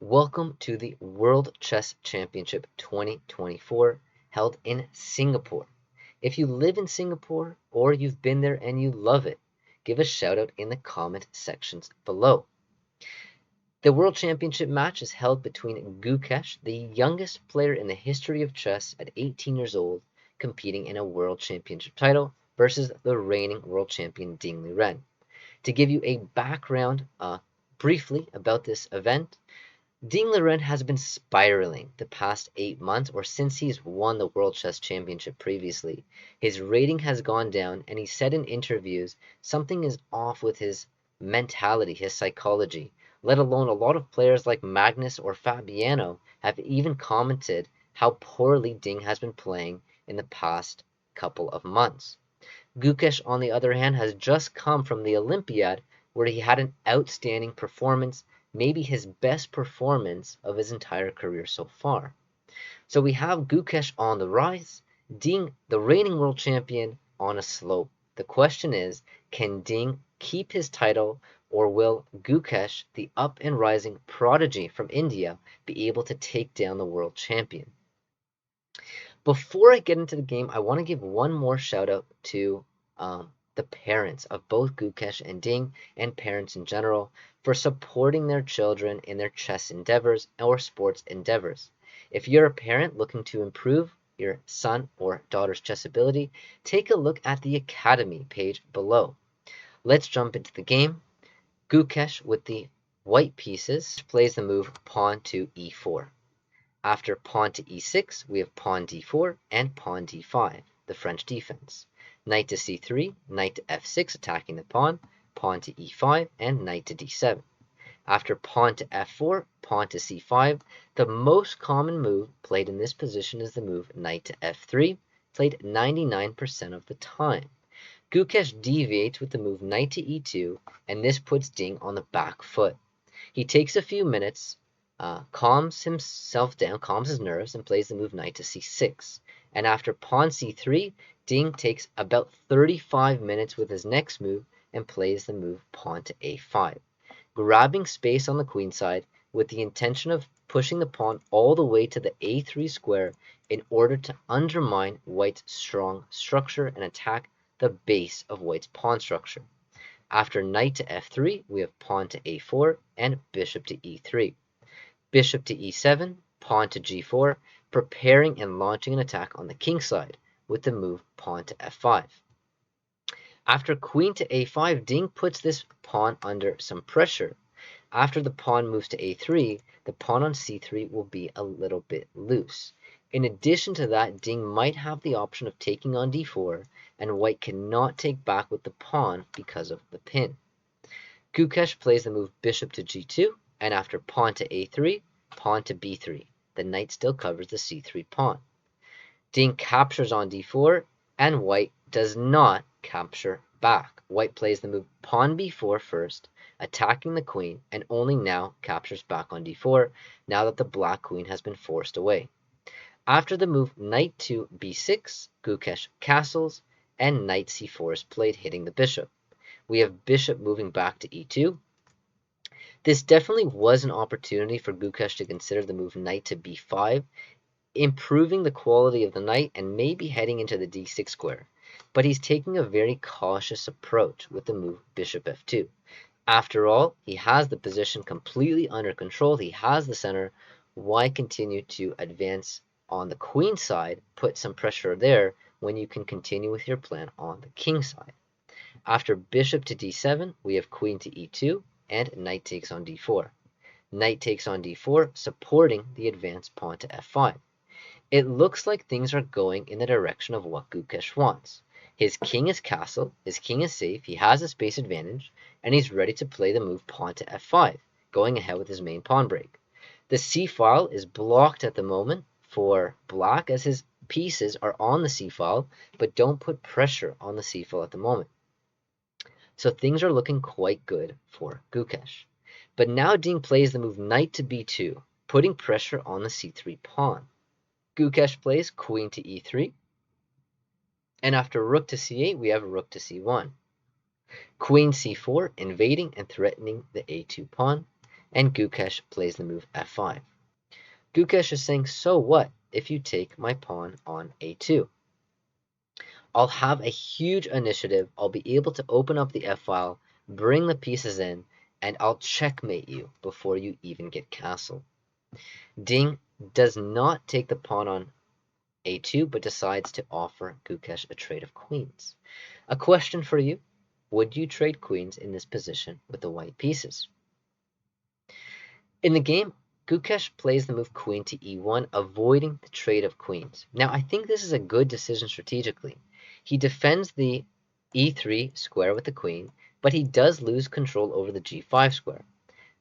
Welcome to the World Chess Championship 2024 held in Singapore. If you live in Singapore or you've been there and you love it, give a shout out in the comment sections below. The World Championship match is held between Gukesh, the youngest player in the history of chess at 18 years old, competing in a World Championship title, versus the reigning World Champion Ding Liren. To give you a background briefly about this event, Ding Liren has been spiraling the past 8 months, or since he's won the World Chess Championship previously. His rating has gone down, and he said in interviews something is off with his mentality, his psychology, let alone a lot of players like Magnus or Fabiano have even commented how poorly Ding has been playing in the past couple of months. Gukesh, on the other hand, has just come from the Olympiad where he had an outstanding performance, maybe his best performance of his entire career so far. So we have Gukesh on the rise, Ding, the reigning world champion, on a slope. The question is, can Ding keep his title, or will Gukesh, the up and rising prodigy from India, be able to take down the world champion? Before I get into the game, I want to give one more shout out to the parents of both Gukesh and Ding, and parents in general, for supporting their children in their chess endeavors or sports endeavors. If you're a parent looking to improve your son or daughter's chess ability, take a look at the Academy page below. Let's jump into the game. Gukesh, with the white pieces, plays the move pawn to e4. After pawn to e6, we have pawn d4 and pawn d5, the French defense. Knight to c3, knight to f6 attacking the pawn, pawn to e5, and knight to d7. After pawn to f4, pawn to c5, the most common move played in this position is the move knight to f3, played 99% of the time. Gukesh deviates with the move knight to e2, and this puts Ding on the back foot. He takes a few minutes, calms himself down, calms his nerves, and plays the move knight to c6. And after pawn c3, Ding takes about 35 minutes with his next move and plays the move pawn to a5, grabbing space on the queen side with the intention of pushing the pawn all the way to the a3 square in order to undermine White's strong structure and attack the base of White's pawn structure. After knight to f3, we have pawn to a4 and bishop to e3. Bishop to e7, pawn to g4, preparing and launching an attack on the king side with the move pawn to f5. After queen to a5, Ding puts this pawn under some pressure. After the pawn moves to a3, the pawn on c3 will be a little bit loose. In addition to that, Ding might have the option of taking on d4, and White cannot take back with the pawn because of the pin. Gukesh plays the move bishop to g2, and after pawn to a3, pawn to b3. The knight still covers the c3 pawn. Ding captures on d4, and White does not capture back. White plays the move pawn b4 first, attacking the queen, and only now captures back on d4, now that the black queen has been forced away. After the move knight to b6, Gukesh castles, and knight c4 is played, hitting the bishop. We have bishop moving back to e2. This definitely was an opportunity for Gukesh to consider the move knight to b5, improving the quality of the knight and maybe heading into the d6 square. But he's taking a very cautious approach with the move bishop f2. After all, he has the position completely under control. He has the center. Why continue to advance on the queen side, put some pressure there, when you can continue with your plan on the king side? After bishop to d7, we have queen to e2, and knight takes on d4. Knight takes on d4, supporting the advanced pawn to f5. It looks like things are going in the direction of what Gukesh wants. His king is castled, his king is safe, he has a space advantage, and he's ready to play the move pawn to f5, going ahead with his main pawn break. The c-file is blocked at the moment for black, as his pieces are on the c-file, but don't put pressure on the c-file at the moment. So things are looking quite good for Gukesh. But now Ding plays the move knight to b2, putting pressure on the c3 pawn. Gukesh plays queen to e3, and after rook to c8, we have rook to c1. Queen c4, invading and threatening the a2 pawn, and Gukesh plays the move f5. Gukesh is saying, so what if you take my pawn on a2? I'll have a huge initiative, I'll be able to open up the f-file, bring the pieces in, and I'll checkmate you before you even get castled. Ding does not take the pawn on a2, but decides to offer Gukesh a trade of queens. A question for you, would you trade queens in this position with the white pieces? In the game, Gukesh plays the move queen to e1, avoiding the trade of queens. Now, I think this is a good decision strategically. He defends the e3 square with the queen, but he does lose control over the g5 square.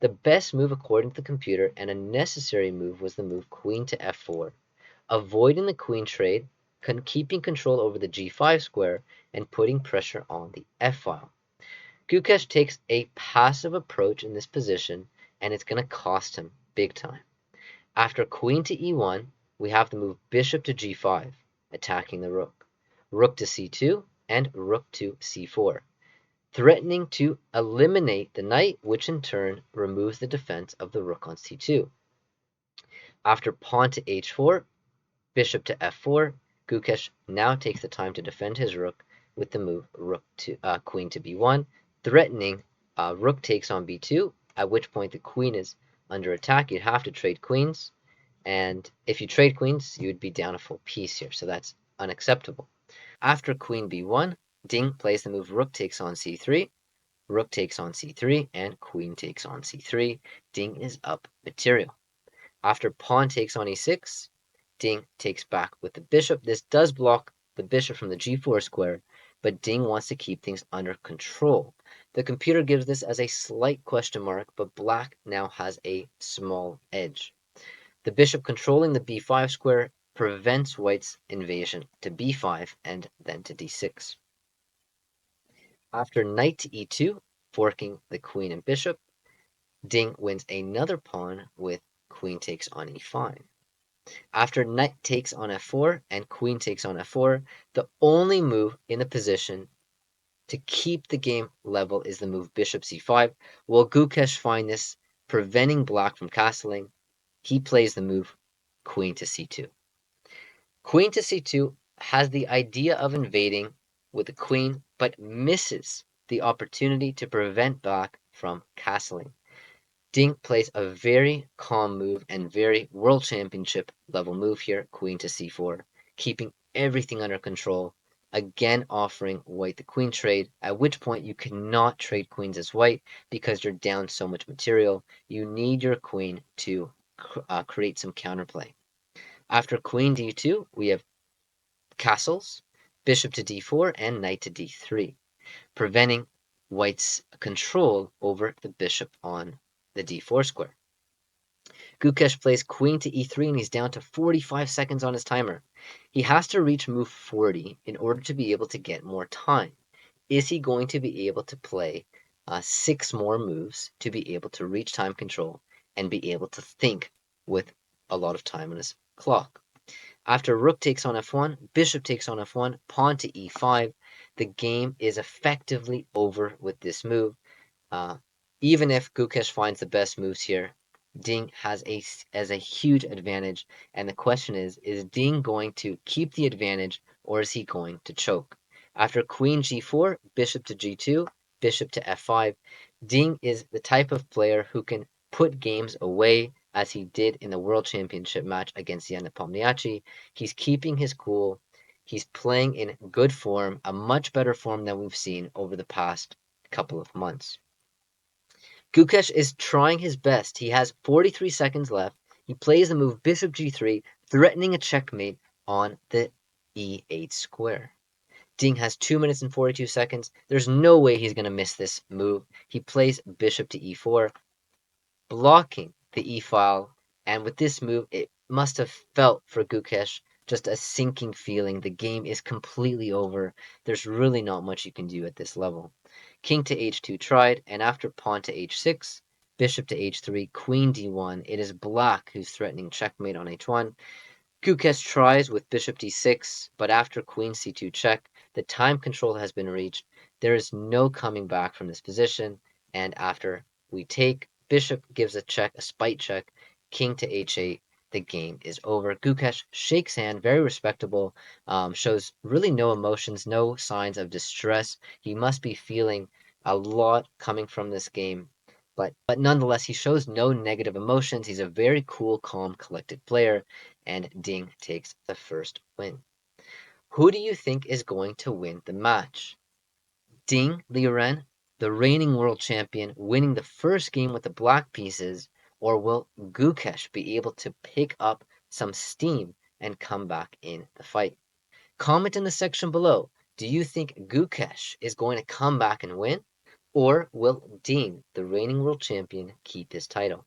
The best move according to the computer and a necessary move was the move queen to f4, avoiding the queen trade, keeping control over the g5 square, and putting pressure on the f-file. Gukesh takes a passive approach in this position, and it's going to cost him big time. After queen to e1, we have the move bishop to g5, attacking the rook, rook to c2, and rook to c4, threatening to eliminate the knight, which in turn removes the defense of the rook on c2. After pawn to h4, bishop to f4, Gukesh now takes the time to defend his rook with the move queen to b1, threatening rook takes on b2, at which point the queen is under attack. You'd have to trade queens, and if you trade queens, you would be down a full piece here, so that's unacceptable. After queen b1, Ding plays the move rook takes on c3, rook takes on c3, and queen takes on c3. Ding is up material. After pawn takes on e6, Ding takes back with the bishop. This does block the bishop from the g4 square, but Ding wants to keep things under control. The computer gives this as a slight question mark, but black now has a small edge. The bishop controlling the b5 square prevents white's invasion to b5 and then to d6. After knight to e2, forking the queen and bishop, Ding wins another pawn with queen takes on e5. After knight takes on f4 and queen takes on f4, the only move in the position to keep the game level is the move bishop c5. Will Gukesh find this preventing black from castling? He plays the move queen to c2. Queen to c2 has the idea of invading with the queen, but misses the opportunity to prevent black from castling. Ding plays a very calm move and very world championship level move here, queen to c4, keeping everything under control, again offering white the queen trade, at which point you cannot trade queens as white because you're down so much material. You need your queen to create some counterplay. After queen d2, we have castles, bishop to d4, and knight to d3, preventing white's control over the bishop on the d4 square. Gukesh plays queen to e3 and he's down to 45 seconds on his timer. He has to reach move 40 in order to be able to get more time. Is he going to be able to play 6 more moves to be able to reach time control and be able to think with a lot of time on his clock? After rook takes on f1, bishop takes on f1, pawn to e5, the game is effectively over with this move. Even if Gukesh finds the best moves here, Ding has a huge advantage, and the question is Ding going to keep the advantage or is he going to choke? After queen g4, bishop to g2, bishop to f5, Ding is the type of player who can put games away as he did in the World Championship match against Jan Nepomniachtchi. He's keeping his cool. He's playing in good form, a much better form than we've seen over the past couple of months. Gukesh is trying his best. He has 43 seconds left. He plays the move bishop g3, threatening a checkmate on the e8 square. Ding has 2 minutes and 42 seconds. There's no way he's going to miss this move. He plays bishop to e4, blocking the e-file, and with this move, it must have felt for Gukesh just a sinking feeling. The game is completely over. There's really not much you can do at this level. King to h2 tried, and after pawn to h6, bishop to h3, queen d1, it is black who's threatening checkmate on h1. Gukesh tries with bishop d6, but after queen c2 check, the time control has been reached. There is no coming back from this position, and after we take Bishop gives a check, a spite check, king to h8. The game is over. Gukesh shakes hand, very respectable, shows really no emotions, no signs of distress. He must be feeling a lot coming from this game, but nonetheless, he shows no negative emotions. He's a very cool, calm, collected player, and Ding takes the first win. Who do you think is going to win the match? Ding Liren, the reigning world champion, winning the first game with the black pieces, or will Gukesh be able to pick up some steam and come back in the fight? Comment in the section below. Do you think Gukesh is going to come back and win? Or will Ding, the reigning world champion, keep his title?